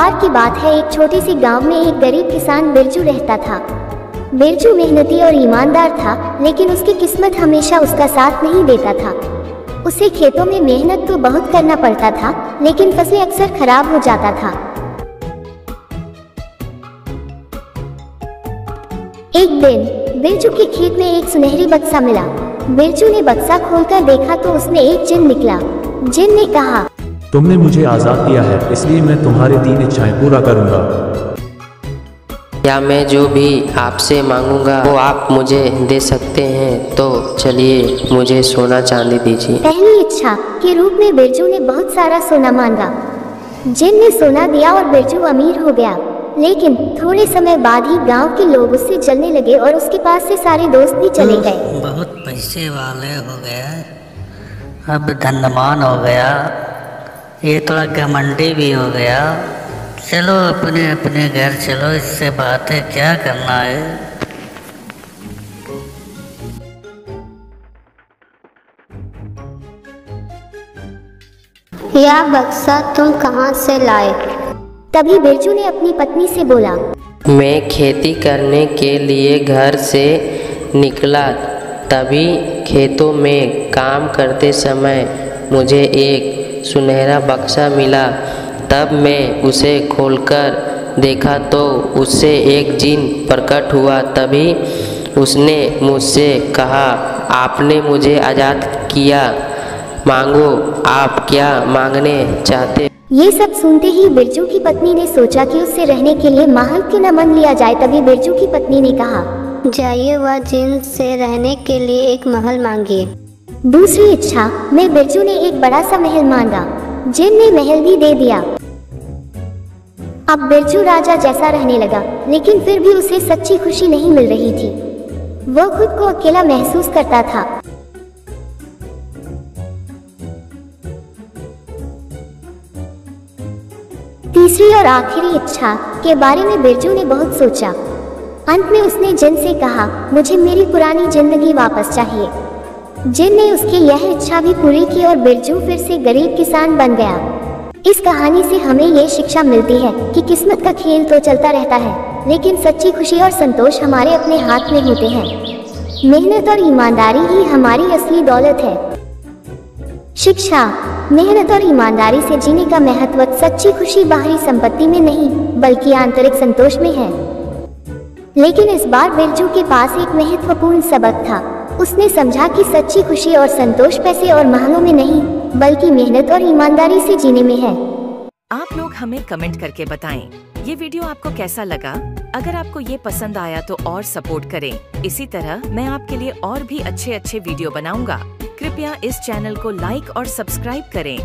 बार की बात है, एक छोटे से गांव में एक गरीब किसान बिरजू रहता था। बिरजू मेहनती और ईमानदार था, लेकिन उसकी किस्मत हमेशा उसका साथ नहीं देता था। उसे खेतों में मेहनत तो बहुत करना पड़ता था, लेकिन फसलें अक्सर खराब हो जाता था। एक दिन बिरजू के खेत में एक सुनहरी बक्सा मिला। बिरजू ने बक्सा खोलकर देखा तो उसमें एक जिन निकला। जिन ने कहा, तुमने मुझे आजाद किया है, इसलिए मैं तुम्हारी 3 इच्छाएं पूरा करूंगा। क्या मैं जो भी आपसे मांगूंगा वो आप मुझे दे सकते हैं? तो चलिए मुझे सोना चांदी दीजिए। पहली इच्छा के रूप में बिरजू ने बहुत सारा सोना मांगा। जिन ने सोना दिया और बिरजू अमीर हो गया। लेकिन थोड़े समय बाद ही गांव के लोग उससे जलने लगे और उसके पास से सारे दोस्त भी चले गए। बहुत पैसे वाले हो गया, अब धनवान हो गया, ये थोड़ा घमंडी भी हो गया। चलो अपने अपने घर चलो, इससे बातें क्या करना है। यह बक्सा तुम कहाँ से लाए? तभी बिरजू ने अपनी पत्नी से बोला, मैं खेती करने के लिए घर से निकला, तभी खेतों में काम करते समय मुझे एक सुनहरा बक्सा मिला। तब मैं उसे खोलकर देखा तो उससे एक जिन प्रकट हुआ। तभी उसने मुझसे कहा, आपने मुझे आज़ाद किया, मांगो, आप क्या मांगने चाहते? ये सब सुनते ही बिरजू की पत्नी ने सोचा कि उससे रहने के लिए महल क्यों न बन लिया जाए। तभी बिरजू की पत्नी ने कहा, जाइए वह जिन से रहने के लिए एक महल मांगिए। दूसरी इच्छा में बिरजू ने एक बड़ा सा महल मांगा। जिन ने महल भी दे दिया। अब बिरजू राजा जैसा रहने लगा, लेकिन फिर भी उसे सच्ची खुशी नहीं मिल रही थी। वह खुद को अकेला महसूस करता था। तीसरी और आखिरी इच्छा के बारे में बिरजू ने बहुत सोचा। अंत में उसने जिन से कहा, मुझे मेरी पुरानी जिंदगी वापस चाहिए। जिन ने उसकी यह इच्छा भी पूरी की और बिरजू फिर से गरीब किसान बन गया। इस कहानी से हमें ये शिक्षा मिलती है कि किस्मत का खेल तो चलता रहता है, लेकिन सच्ची खुशी और संतोष हमारे अपने हाथ में होते हैं। मेहनत और ईमानदारी ही हमारी असली दौलत है। शिक्षा, मेहनत और ईमानदारी से जीने का महत्व सच्ची खुशी बाहरी संपत्ति में नहीं, बल्कि आंतरिक संतोष में है। लेकिन इस बार बिरजू के पास एक महत्वपूर्ण सबक था। उसने समझा कि सच्ची खुशी और संतोष पैसे और महलों में नहीं, बल्कि मेहनत और ईमानदारी से जीने में है। आप लोग हमें कमेंट करके बताएं, ये वीडियो आपको कैसा लगा? अगर आपको ये पसंद आया तो और सपोर्ट करें। इसी तरह मैं आपके लिए और भी अच्छे वीडियो बनाऊंगा। कृपया इस चैनल को लाइक और सब्सक्राइब करें।